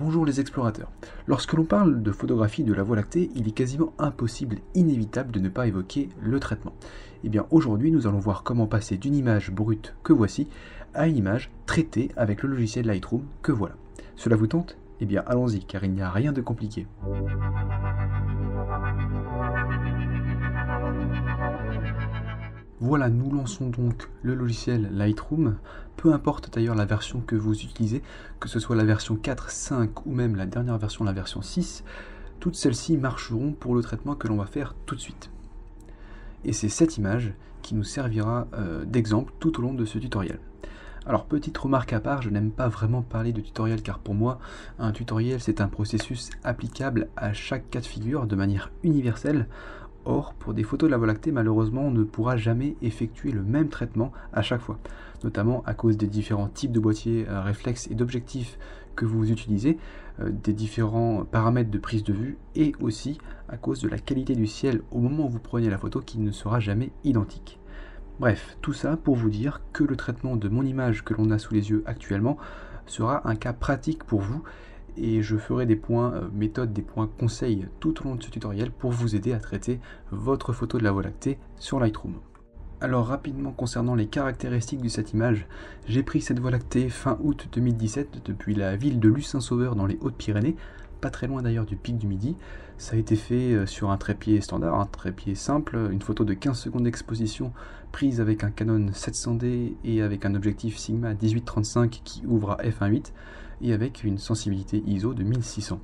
Bonjour les explorateurs. Lorsque l'on parle de photographie de la Voie lactée, il est quasiment impossible, inévitable de ne pas évoquer le traitement. Et bien aujourd'hui, nous allons voir comment passer d'une image brute que voici à une image traitée avec le logiciel Lightroom que voilà. Cela vous tente? Eh bien allons-y, car il n'y a rien de compliqué. Voilà, nous lançons donc le logiciel Lightroom, peu importe d'ailleurs la version que vous utilisez, que ce soit la version 4, 5 ou même la dernière version, la version 6, toutes celles-ci marcheront pour le traitement que l'on va faire tout de suite. Et c'est cette image qui nous servira d'exemple tout au long de ce tutoriel. Alors petite remarque à part, je n'aime pas vraiment parler de tutoriel car pour moi, un tutoriel c'est un processus applicable à chaque cas de figure de manière universelle. Or, pour des photos de la Voie lactée, malheureusement, on ne pourra jamais effectuer le même traitement à chaque fois, notamment à cause des différents types de boîtiers réflexes et d'objectifs que vous utilisez, des différents paramètres de prise de vue, et aussi à cause de la qualité du ciel au moment où vous prenez la photo qui ne sera jamais identique. Bref, tout ça pour vous dire que le traitement de mon image que l'on a sous les yeux actuellement sera un cas pratique pour vous, et je ferai des points méthodes, des points conseils tout au long de ce tutoriel pour vous aider à traiter votre photo de la Voie lactée sur Lightroom. Alors rapidement concernant les caractéristiques de cette image, j'ai pris cette Voie lactée fin août 2017 depuis la ville de Lucin-Sauveur dans les Hautes-Pyrénées, pas très loin d'ailleurs du pic du Midi. Ça a été fait sur un trépied standard, un trépied simple, une photo de 15 secondes d'exposition prise avec un Canon 700D et avec un objectif Sigma 18-35 qui ouvre à f1.8 et avec une sensibilité ISO de 1600.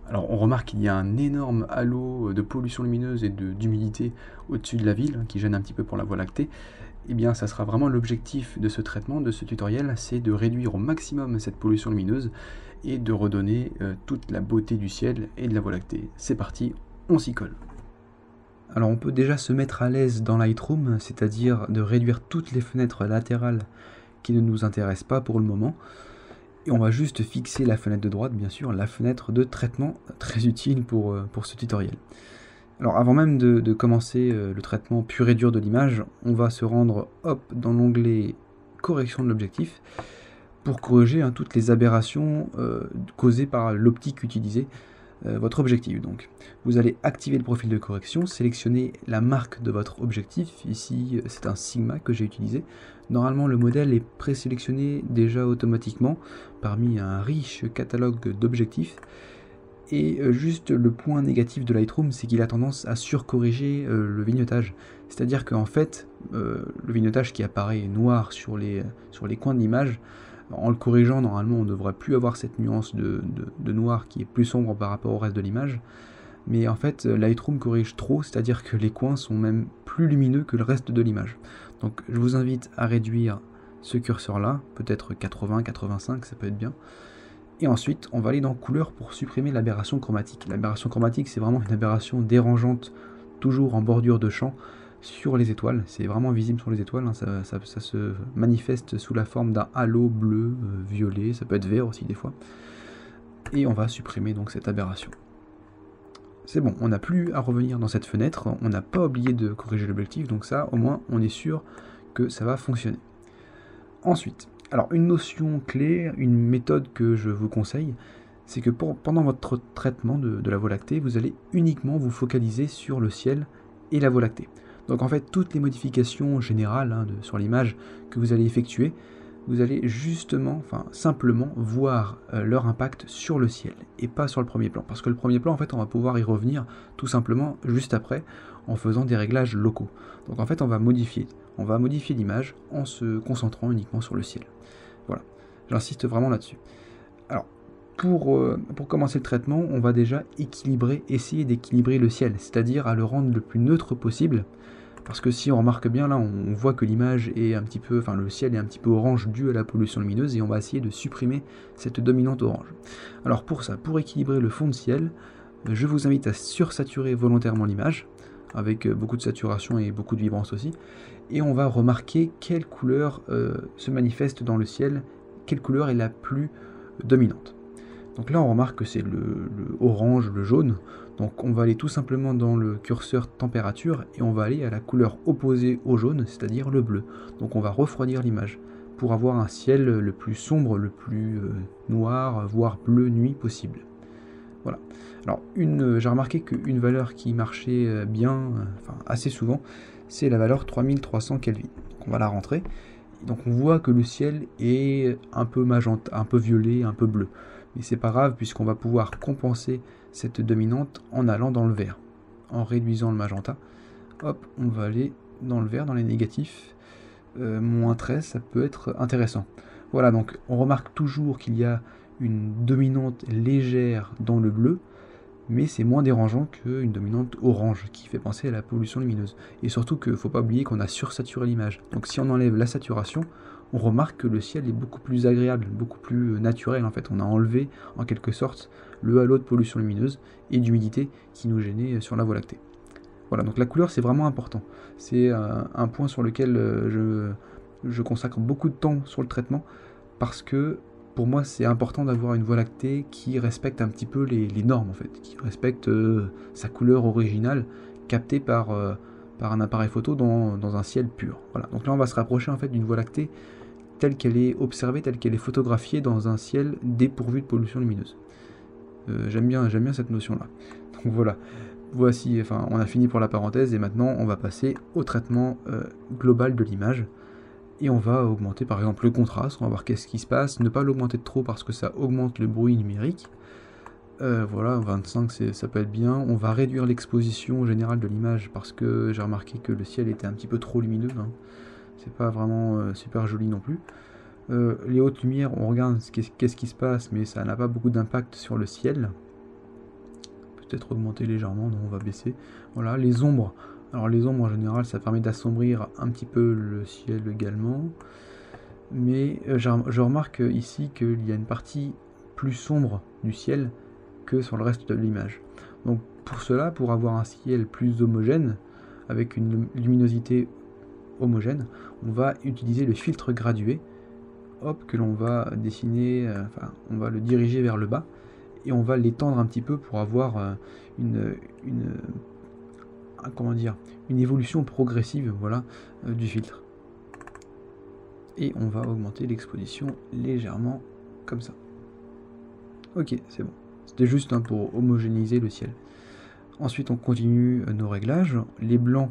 Alors on remarque qu'il y a un énorme halo de pollution lumineuse et d'humidité au-dessus de la ville qui gêne un petit peu pour la Voie lactée. Eh bien ça sera vraiment l'objectif de ce traitement, de ce tutoriel, c'est de réduire au maximum cette pollution lumineuse et de redonner toute la beauté du ciel et de la Voie lactée. C'est parti, on s'y colle. Alors on peut déjà se mettre à l'aise dans Lightroom, c'est-à-dire de réduire toutes les fenêtres latérales qui ne nous intéressent pas pour le moment. Et on va juste fixer la fenêtre de droite, bien sûr, la fenêtre de traitement, très utile pour ce tutoriel. Alors avant même de commencer le traitement pur et dur de l'image, on va se rendre dans l'onglet correction de l'objectif pour corriger toutes les aberrations causées par l'optique utilisée, votre objectif donc. Vous allez activer le profil de correction, sélectionner la marque de votre objectif, ici c'est un Sigma que j'ai utilisé. Normalement le modèle est présélectionné déjà automatiquement parmi un riche catalogue d'objectifs. Et juste le point négatif de Lightroom, c'est qu'il a tendance à surcorriger le vignettage. C'est-à-dire qu'en fait, le vignettage qui apparaît noir sur les coins de l'image, en le corrigeant, normalement, on ne devrait plus avoir cette nuance de noir qui est plus sombre par rapport au reste de l'image. Mais en fait, Lightroom corrige trop, c'est-à-dire que les coins sont même plus lumineux que le reste de l'image. Donc je vous invite à réduire ce curseur-là, peut-être 80, 85, ça peut être bien. Et ensuite, on va aller dans couleur pour supprimer l'aberration chromatique. L'aberration chromatique, c'est vraiment une aberration dérangeante, toujours en bordure de champ, sur les étoiles. C'est vraiment visible sur les étoiles, ça se manifeste sous la forme d'un halo bleu, violet, ça peut être vert aussi des fois. Et on va supprimer donc cette aberration. C'est bon, on n'a plus à revenir dans cette fenêtre, on n'a pas oublié de corriger l'objectif, donc ça, au moins, on est sûr que ça va fonctionner. Ensuite, alors une notion clé, une méthode que je vous conseille, c'est que pendant votre traitement de la Voie lactée, vous allez uniquement vous focaliser sur le ciel et la Voie lactée. Donc en fait, toutes les modifications générales sur l'image que vous allez effectuer, vous allez simplement voir leur impact sur le ciel et pas sur le premier plan. Parce que le premier plan, en fait, on va pouvoir y revenir tout simplement juste après en faisant des réglages locaux. Donc en fait, on va modifier l'image en se concentrant uniquement sur le ciel. Voilà, j'insiste vraiment là-dessus. Alors, pour commencer le traitement, on va déjà essayer d'équilibrer le ciel, c'est-à-dire à le rendre le plus neutre possible. Parce que si on remarque bien, là, on voit que l'image est un petit peu, le ciel est un petit peu orange dû à la pollution lumineuse, et on va essayer de supprimer cette dominante orange. Alors pour ça, pour équilibrer le fond de ciel, je vous invite à sursaturer volontairement l'image, avec beaucoup de saturation et beaucoup de vibrance aussi, et on va remarquer quelle couleur se manifeste dans le ciel, quelle couleur est la plus dominante. Donc là on remarque que c'est le orange, le jaune, donc on va aller tout simplement dans le curseur température et on va aller à la couleur opposée au jaune, c'est-à-dire le bleu. Donc on va refroidir l'image. pour avoir un ciel le plus sombre, le plus noir, voire bleu nuit possible. Voilà. Alors j'ai remarqué qu'une valeur qui marchait bien, enfin assez souvent, c'est la valeur 3300 Kelvin. Donc on va la rentrer. Donc on voit que le ciel est un peu magenta, un peu violet, un peu bleu. Mais c'est pas grave puisqu'on va pouvoir compenser cette dominante en allant dans le vert. En réduisant le magenta, hop, on va aller dans le vert, dans les négatifs. Moins 13, ça peut être intéressant. Voilà, donc on remarque toujours qu'il y a une dominante légère dans le bleu, mais c'est moins dérangeant qu'une dominante orange qui fait penser à la pollution lumineuse. Et surtout qu'il ne faut pas oublier qu'on a sursaturé l'image. Donc si on enlève la saturation, on remarque que le ciel est beaucoup plus agréable, beaucoup plus naturel en fait. On a enlevé en quelque sorte le halo de pollution lumineuse et d'humidité qui nous gênait sur la Voie lactée. Voilà, donc la couleur c'est vraiment important. C'est un point sur lequel je consacre beaucoup de temps sur le traitement parce que pour moi c'est important d'avoir une Voie lactée qui respecte un petit peu les normes en fait, qui respecte sa couleur originale captée par un appareil photo dans un ciel pur. Voilà, donc là on va se rapprocher en fait d'une Voie lactée telle qu'elle est observée, telle qu'elle est photographiée dans un ciel dépourvu de pollution lumineuse. J'aime bien cette notion là. Donc voilà. Voici, enfin, on a fini pour la parenthèse et maintenant on va passer au traitement global de l'image et on va augmenter par exemple le contraste, on va voir qu'est-ce qui se passe, ne pas l'augmenter de trop parce que ça augmente le bruit numérique. Voilà, 25 ça peut être bien. On va réduire l'exposition générale de l'image parce que j'ai remarqué que le ciel était un petit peu trop lumineux, hein. C'est pas vraiment super joli non plus. Les hautes lumières, on regarde qu'est-ce qui se passe, mais ça n'a pas beaucoup d'impact sur le ciel. Peut-être augmenter légèrement, non, on va baisser. Voilà, les ombres. Alors les ombres en général, ça permet d'assombrir un petit peu le ciel également. Mais je remarque ici qu'il y a une partie plus sombre du ciel que sur le reste de l'image. Donc pour cela, pour avoir un ciel plus homogène, avec une luminosité homogène, on va utiliser le filtre gradué, hop, que l'on va dessiner, enfin on va le diriger vers le bas, et on va l'étendre un petit peu pour avoir comment dire, une évolution progressive, voilà, du filtre. Et on va augmenter l'exposition légèrement comme ça. Ok, c'est bon. C'était juste pour homogénéiser le ciel. Ensuite on continue nos réglages. Les blancs,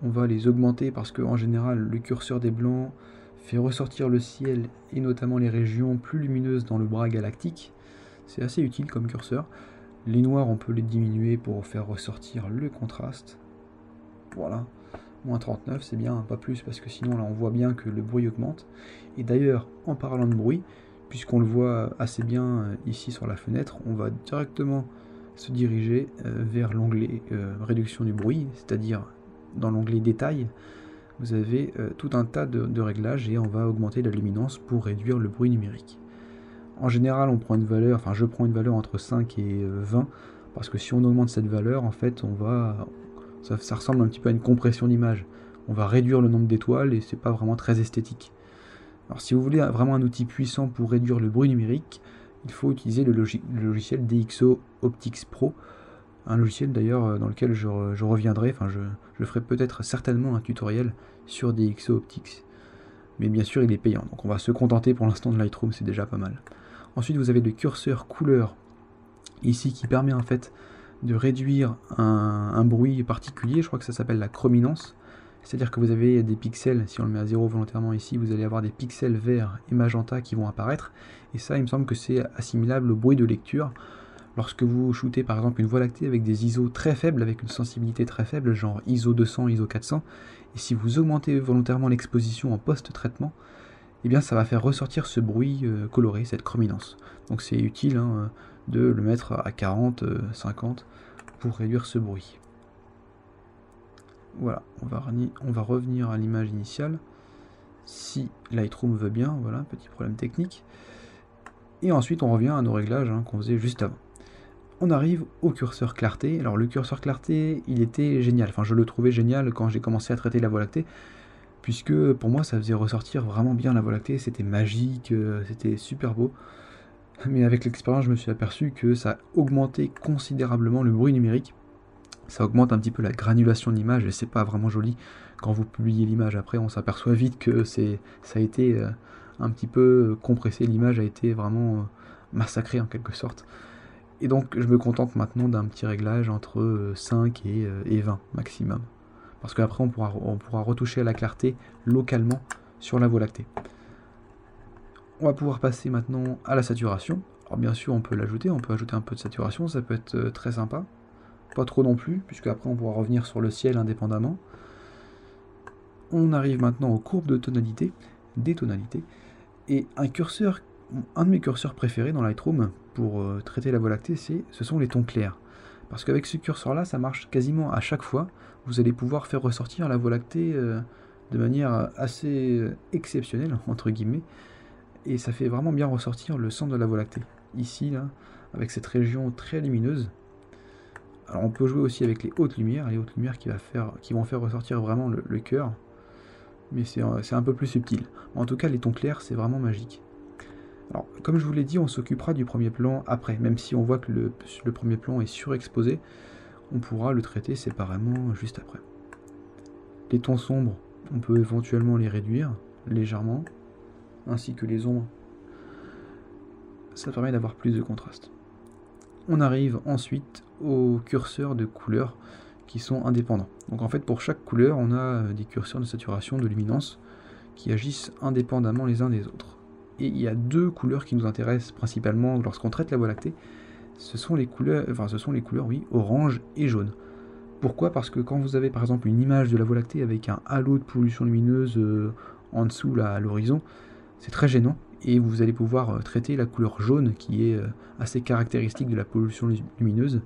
on va les augmenter parce qu'en général le curseur des blancs fait ressortir le ciel et notamment les régions plus lumineuses dans le bras galactique. C'est assez utile comme curseur. Les noirs, on peut les diminuer pour faire ressortir le contraste. Voilà, moins 39, c'est bien, pas plus, parce que sinon là on voit bien que le bruit augmente. Et d'ailleurs, en parlant de bruit, puisqu'on le voit assez bien ici sur la fenêtre, on va directement se diriger vers l'onglet réduction du bruit, c'est-à-dire dans l'onglet détail, vous avez tout un tas de réglages et on va augmenter la luminance pour réduire le bruit numérique. En général, on prend une valeur, enfin je prends une valeur entre 5 et 20, parce que si on augmente cette valeur, en fait, ça ressemble un petit peu à une compression d'image. On va réduire le nombre d'étoiles et c'est pas vraiment très esthétique. Alors si vous voulez vraiment un outil puissant pour réduire le bruit numérique, il faut utiliser le logiciel DxO Optics Pro, un logiciel d'ailleurs dans lequel je reviendrai, enfin je ferai peut-être certainement un tutoriel sur DxO Optics. Mais bien sûr il est payant, donc on va se contenter pour l'instant de Lightroom, c'est déjà pas mal. Ensuite vous avez le curseur couleur ici qui permet en fait de réduire un bruit particulier, je crois que ça s'appelle la chrominance, c'est-à-dire que vous avez des pixels, si on le met à 0 volontairement ici, vous allez avoir des pixels verts et magenta qui vont apparaître, et ça il me semble que c'est assimilable au bruit de lecture. Lorsque vous shootez par exemple une Voie lactée avec des ISO très faibles, avec une sensibilité très faible, genre ISO 200, ISO 400, et si vous augmentez volontairement l'exposition en post-traitement, eh bien ça va faire ressortir ce bruit coloré, cette chrominance. Donc c'est utile de le mettre à 40, 50 pour réduire ce bruit. Voilà, on va revenir à l'image initiale, si Lightroom veut bien, voilà, petit problème technique. Et ensuite on revient à nos réglages qu'on faisait juste avant. On arrive au curseur clarté. Alors le curseur clarté, il était génial, enfin je le trouvais génial quand j'ai commencé à traiter la Voie lactée, puisque pour moi ça faisait ressortir vraiment bien la Voie lactée, c'était magique, c'était super beau. Mais avec l'expérience je me suis aperçu que ça augmentait considérablement le bruit numérique. Ça augmente un petit peu la granulation de l'image et c'est pas vraiment joli. Quand vous publiez l'image après, on s'aperçoit vite que ça a été un petit peu compressé, l'image a été vraiment massacrée en quelque sorte. Et donc je me contente maintenant d'un petit réglage entre 5 et 20 maximum. Parce qu'après on pourra retoucher à la clarté localement sur la Voie lactée. On va pouvoir passer maintenant à la saturation. Alors bien sûr on peut l'ajouter, on peut ajouter un peu de saturation, ça peut être très sympa. Pas trop non plus, puisque après on pourra revenir sur le ciel indépendamment. On arrive maintenant aux courbes de tonalité, des tonalités, et un de mes curseurs préférés dans Lightroom pour traiter la Voie lactée, ce sont les tons clairs. Parce qu'avec ce curseur-là, ça marche quasiment à chaque fois. Vous allez pouvoir faire ressortir la Voie lactée de manière assez exceptionnelle, entre guillemets, et ça fait vraiment bien ressortir le centre de la Voie lactée. Ici, là, avec cette région très lumineuse. Alors on peut jouer aussi avec les hautes lumières qui vont faire ressortir vraiment le cœur, mais c'est un peu plus subtil. En tout cas, les tons clairs, c'est vraiment magique. Alors, comme je vous l'ai dit, on s'occupera du premier plan après, même si on voit que le premier plan est surexposé, on pourra le traiter séparément juste après. Les tons sombres, on peut éventuellement les réduire légèrement, ainsi que les ombres. Ça permet d'avoir plus de contraste. On arrive ensuite aux curseurs de couleurs qui sont indépendants. Donc en fait pour chaque couleur on a des curseurs de saturation, de luminance qui agissent indépendamment les uns des autres. Et il y a deux couleurs qui nous intéressent principalement lorsqu'on traite la Voie lactée, ce sont les couleurs oui, orange et jaune. Pourquoi? Parce que quand vous avez par exemple une image de la Voie lactée avec un halo de pollution lumineuse en dessous là à l'horizon, c'est très gênant. Et vous allez pouvoir traiter la couleur jaune qui est assez caractéristique de la pollution lumineuse.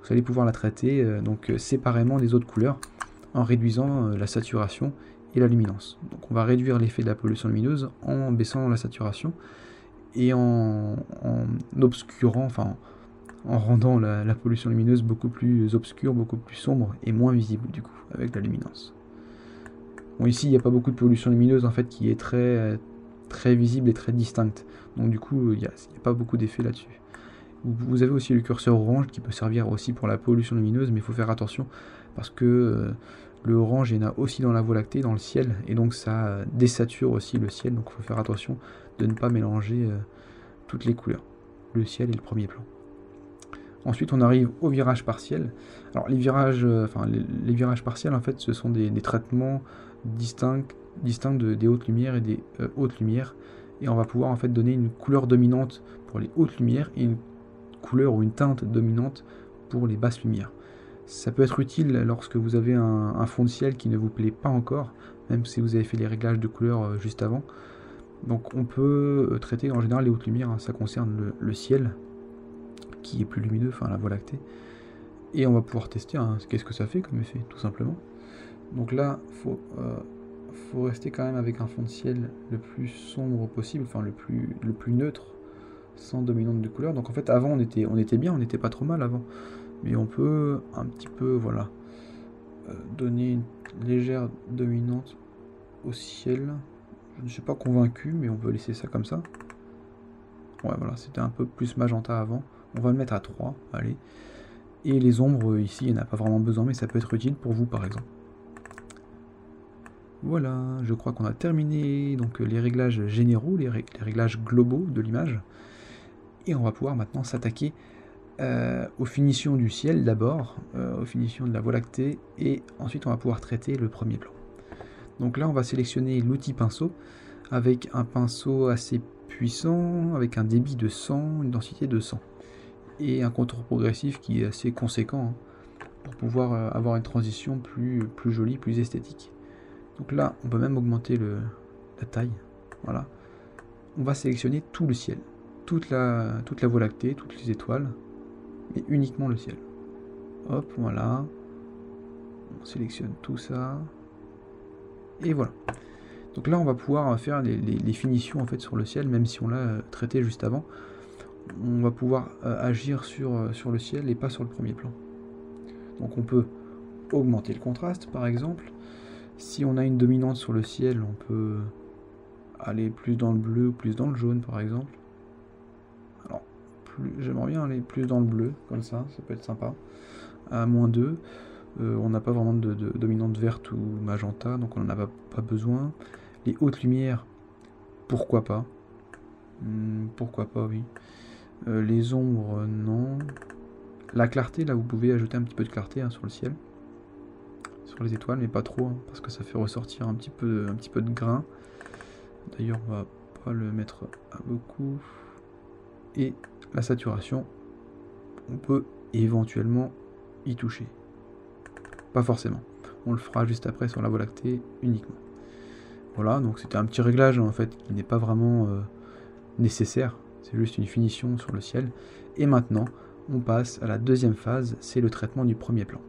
Vous allez pouvoir la traiter donc séparément des autres couleurs en réduisant la saturation et la luminance. Donc on va réduire l'effet de la pollution lumineuse en baissant la saturation et en obscurant, enfin en rendant la pollution lumineuse beaucoup plus obscure, beaucoup plus sombre et moins visible du coup avec la luminance. Bon, ici il n'y a pas beaucoup de pollution lumineuse en fait qui est très visible et très distincte. Donc du coup, il n'y a pas beaucoup d'effet là-dessus. Vous avez aussi le curseur orange qui peut servir aussi pour la pollution lumineuse, mais il faut faire attention parce que le orange, il y en a aussi dans la Voie lactée, dans le ciel, et donc ça désature aussi le ciel, donc il faut faire attention de ne pas mélanger toutes les couleurs, le ciel et le premier plan. Ensuite, on arrive au virage partiel. Alors les virages partiels, en fait, ce sont des traitements distincts des hautes lumières et des hautes lumières, et on va pouvoir en fait donner une couleur dominante pour les hautes lumières et une couleur ou une teinte dominante pour les basses lumières. Ça peut être utile lorsque vous avez un fond de ciel qui ne vous plaît pas encore, même si vous avez fait les réglages de couleur juste avant. Donc on peut traiter en général les hautes lumières, hein, ça concerne le ciel qui est plus lumineux, enfin la Voie lactée, et on va pouvoir tester qu'est-ce que ça fait comme effet, tout simplement. Donc là, faut rester quand même avec un fond de ciel le plus sombre possible, enfin le plus neutre, sans dominante de couleur. Donc en fait avant on était bien, on n'était pas trop mal avant, mais on peut un petit peu donner une légère dominante au ciel. Je ne suis pas convaincu, mais on peut laisser ça comme ça. Ouais voilà, c'était un peu plus magenta avant. On va le mettre à 3, allez. Et les ombres ici, il n'y en a pas vraiment besoin, mais ça peut être utile pour vous par exemple. Voilà, je crois qu'on a terminé donc les réglages généraux, les réglages globaux de l'image. Et on va pouvoir maintenant s'attaquer aux finitions du ciel d'abord, aux finitions de la Voie lactée, et ensuite on va pouvoir traiter le premier plan. Donc là on va sélectionner l'outil pinceau, avec un pinceau assez puissant, avec un débit de 100, une densité de 100, et un contour progressif qui est assez conséquent, hein, pour pouvoir avoir une transition plus jolie, plus esthétique. Donc là on peut même augmenter la taille, voilà. On va sélectionner tout le ciel, toute la Voie lactée, toutes les étoiles, mais uniquement le ciel. Hop, voilà. On sélectionne tout ça. Et voilà. Donc là, on va pouvoir faire les finitions en fait sur le ciel, même si on l'a traité juste avant. On va pouvoir agir sur le ciel et pas sur le premier plan. Donc on peut augmenter le contraste, par exemple. Si on a une dominante sur le ciel, on peut aller plus dans le bleu ou plus dans le jaune, par exemple. Alors, j'aimerais bien aller plus dans le bleu, comme ça peut être sympa. à -2. On n'a pas vraiment de dominante verte ou magenta, donc on n'en a pas besoin. Les hautes lumières, pourquoi pas. Pourquoi pas, oui. Les ombres, non. La clarté, là, vous pouvez ajouter un petit peu de clarté hein, sur le ciel. Sur les étoiles, mais pas trop, hein, parce que ça fait ressortir un petit peu de grain. D'ailleurs, on va pas le mettre à beaucoup. Et la saturation, on peut éventuellement y toucher. Pas forcément. On le fera juste après sur la Voie lactée uniquement. Voilà, donc c'était un petit réglage en fait qui n'est pas vraiment nécessaire. C'est juste une finition sur le ciel. Et maintenant, on passe à la deuxième phase, c'est le traitement du premier plan.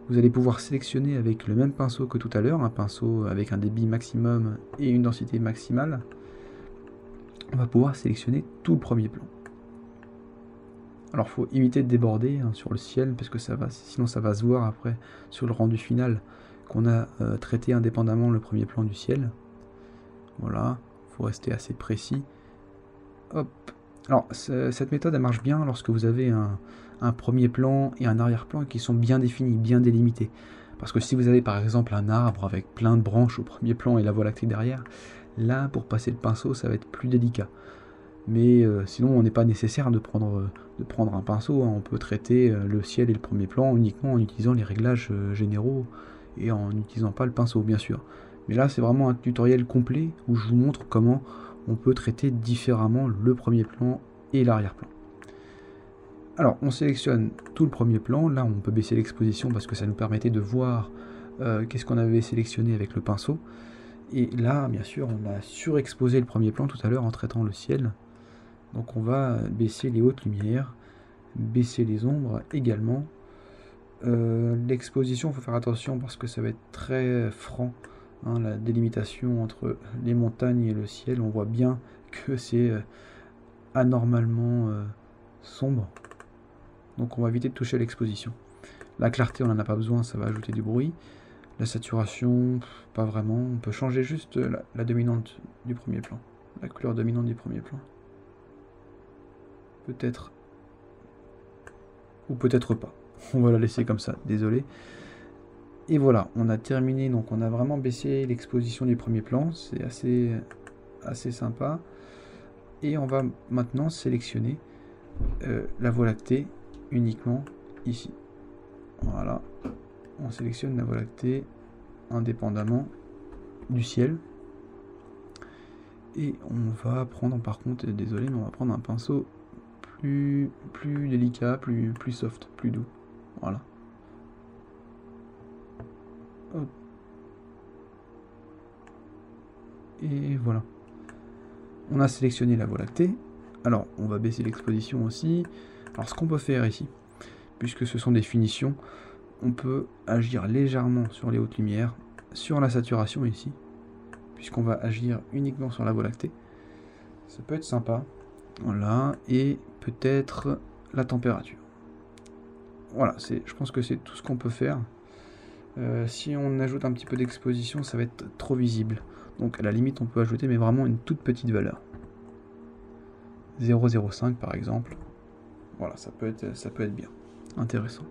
Vous allez pouvoir sélectionner avec le même pinceau que tout à l'heure, un pinceau avec un débit maximum et une densité maximale. On va pouvoir sélectionner tout le premier plan. Alors il faut éviter de déborder hein, sur le ciel, parce que sinon ça va se voir après sur le rendu final qu'on a traité indépendamment le premier plan du ciel. Voilà, il faut rester assez précis. Hop. Alors cette méthode elle marche bien lorsque vous avez un premier plan et un arrière-plan qui sont bien définis, bien délimités. Parce que si vous avez par exemple un arbre avec plein de branches au premier plan et la Voie lactée derrière, là pour passer le pinceau ça va être plus délicat. Mais sinon on n'est pas nécessaire de prendre un pinceau, hein. On peut traiter le ciel et le premier plan uniquement en utilisant les réglages généraux et en n'utilisant pas le pinceau bien sûr. Mais là c'est vraiment un tutoriel complet où je vous montre comment on peut traiter différemment le premier plan et l'arrière-plan. Alors on sélectionne tout le premier plan, là on peut baisser l'exposition parce que ça nous permettait de voir qu'est-ce qu'on avait sélectionné avec le pinceau. Et là bien sûr on a surexposé le premier plan tout à l'heure en traitant le ciel. Donc on va baisser les hautes lumières, baisser les ombres également. L'exposition, il faut faire attention parce que ça va être très franc. Hein, la délimitation entre les montagnes et le ciel, on voit bien que c'est anormalement sombre. Donc on va éviter de toucher l'exposition. La clarté, on n'en a pas besoin, ça va ajouter du bruit. La saturation, pas vraiment. On peut changer juste la dominante du premier plan. La couleur dominante du premier plan. Peut-être ou peut-être pas. On va la laisser comme ça, désolé. Et voilà, on a terminé, donc on a vraiment baissé l'exposition du premier plan, c'est assez sympa. Et on va maintenant sélectionner la Voie lactée uniquement ici. Voilà, on sélectionne la Voie lactée indépendamment du ciel. Et on va prendre par contre, désolé, mais on va prendre un pinceau plus délicat, plus soft, plus doux. Voilà. Hop. Et voilà. On a sélectionné la Voie lactée. Alors, on va baisser l'exposition aussi. Alors, ce qu'on peut faire ici, puisque ce sont des finitions, on peut agir légèrement sur les hautes lumières, sur la saturation ici, puisqu'on va agir uniquement sur la Voie lactée. Ça peut être sympa. Voilà, et peut-être la température. Voilà, je pense que c'est tout ce qu'on peut faire. Si on ajoute un petit peu d'exposition, ça va être trop visible. Donc à la limite, on peut ajouter, mais vraiment une toute petite valeur. 0,05 par exemple. Voilà, ça peut être bien. Intéressant.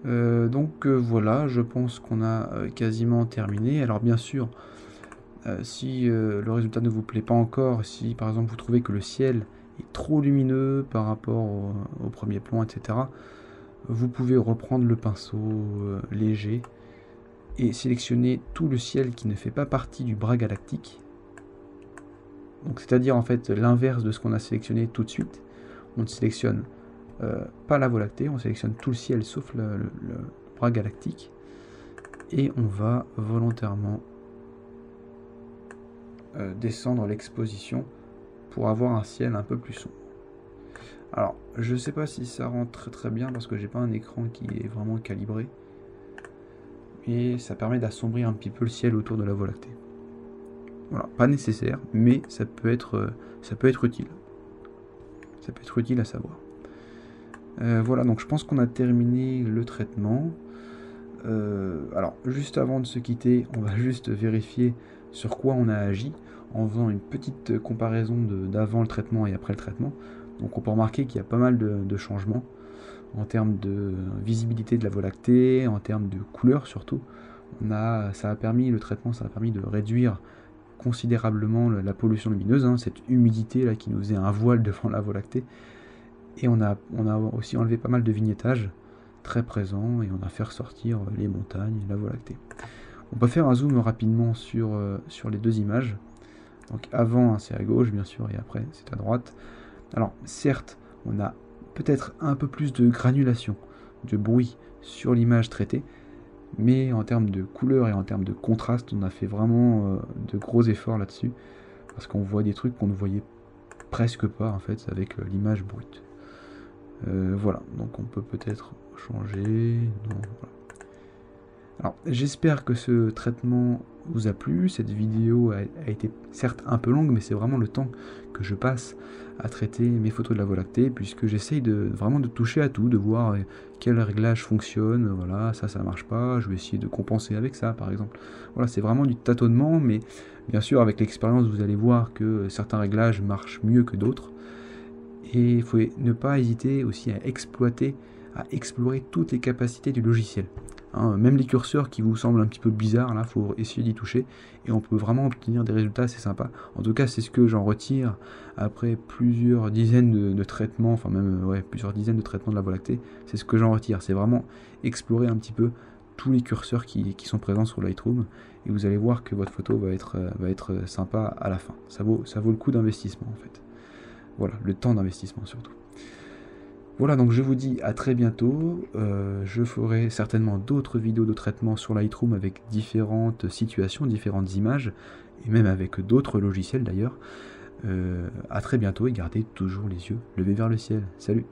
Donc voilà, je pense qu'on a quasiment terminé. Alors bien sûr, si le résultat ne vous plaît pas encore, si par exemple vous trouvez que le ciel est trop lumineux par rapport au premier plan, etc., vous pouvez reprendre le pinceau léger et sélectionner tout le ciel qui ne fait pas partie du bras galactique. Donc c'est-à-dire en fait l'inverse de ce qu'on a sélectionné tout de suite. On ne sélectionne pas la Voie lactée, on sélectionne tout le ciel sauf le bras galactique. Et on va volontairement descendre l'exposition pour avoir un ciel un peu plus sombre. Alors, je sais pas si ça rend très bien parce que j'ai pas un écran qui est vraiment calibré, mais ça permet d'assombrir un petit peu le ciel autour de la Voie lactée. Voilà, pas nécessaire, mais ça peut être utile. Ça peut être utile à savoir. Voilà, donc je pense qu'on a terminé le traitement. Alors, juste avant de se quitter, on va juste vérifier sur quoi on a agi en faisant une petite comparaison d'avant le traitement et après le traitement. Donc on peut remarquer qu'il y a pas mal de changements. en termes de visibilité de la Voie lactée, en termes de couleur surtout. Le traitement, ça a permis de réduire considérablement la pollution lumineuse, hein, cette humidité là qui nous faisait un voile devant la Voie lactée. Et on a aussi enlevé pas mal de vignettages très présents et on a fait ressortir les montagnes et la Voie lactée. On peut faire un zoom rapidement sur les deux images. Donc avant, hein, c'est à gauche bien sûr, et après c'est à droite. Alors certes, on a peut-être un peu plus de granulation, de bruit sur l'image traitée, mais en termes de couleur et en termes de contraste, on a fait vraiment de gros efforts là-dessus, parce qu'on voit des trucs qu'on ne voyait presque pas en fait avec l'image brute. Voilà, donc on peut peut-être changer. Non, voilà. Alors j'espère que ce traitement vous a plu. Cette vidéo a été certes un peu longue, mais c'est vraiment le temps que je passe à traiter mes photos de la Voie lactée, puisque j'essaye vraiment de toucher à tout, de voir quel réglage fonctionne. Voilà, ça marche pas, je vais essayer de compenser avec ça par exemple. Voilà, c'est vraiment du tâtonnement, mais bien sûr avec l'expérience vous allez voir que certains réglages marchent mieux que d'autres. Et il faut ne pas hésiter aussi à explorer toutes les capacités du logiciel. Hein, même les curseurs qui vous semblent un petit peu bizarres, là, il faut essayer d'y toucher et on peut vraiment obtenir des résultats assez sympas. En tout cas, c'est ce que j'en retire après plusieurs dizaines de traitements, enfin même plusieurs dizaines de traitements de la Voie lactée. C'est ce que j'en retire, c'est vraiment explorer un petit peu tous les curseurs qui sont présents sur Lightroom et vous allez voir que votre photo va être sympa à la fin. Ça vaut le coup d'investissement en fait. Voilà, le temps d'investissement surtout. Voilà, donc je vous dis à très bientôt. Je ferai certainement d'autres vidéos de traitement sur Lightroom avec différentes situations, différentes images, et même avec d'autres logiciels d'ailleurs. À très bientôt et gardez toujours les yeux levés vers le ciel. Salut!